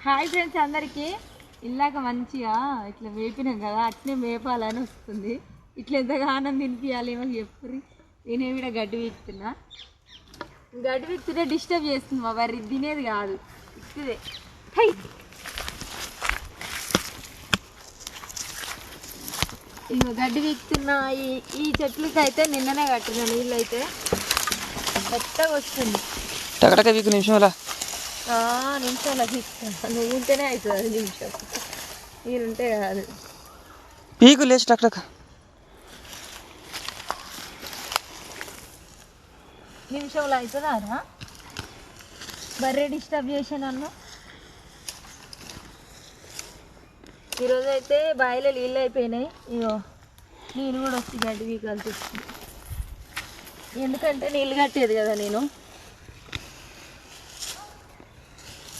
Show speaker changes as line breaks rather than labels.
Hi friends అందరికీ. ఇలాగ మంచిగా ఇట్లా వేపినాం కదా, అట్నే మేపాలని వస్తుంది. ఇట్లా ఎంతగానం తినిపించాలి ఏమో చెప్పుర్రి. నేనేమి ఇక్కడ గడ్డి వీక్తున్నా. గడ్డి వీక్తుంటే డిస్టర్బ్ చేస్తుంది మా వారి, తినేది కాదు ఇదే. ఇక గడ్డి వీక్తున్నా. ఈ చెట్లకి అయితే నిన్ననే కట్టిన నీళ్ళు అయితే కొత్తగా వస్తుంది.
టకటక వీకు నిమిషంలా
నిమిషంలో వీక్తా. నువ్వు ఉంటేనే అవుతుంది అది నిమిషం, మీరుంటే కాదు.
పీకు లేచి టకటక
నిమిషంలో అవుతుందా? బర్రె డిస్టర్బ్ చేసా నన్ను. ఈరోజు అయితే బావిలో నీళ్ళు అయిపోయినాయి. ఇగో నేను కూడా వచ్చి గడ్డి వీకాల్సి వచ్చింది. ఎందుకంటే నీళ్ళు కట్టేది కదా నేను.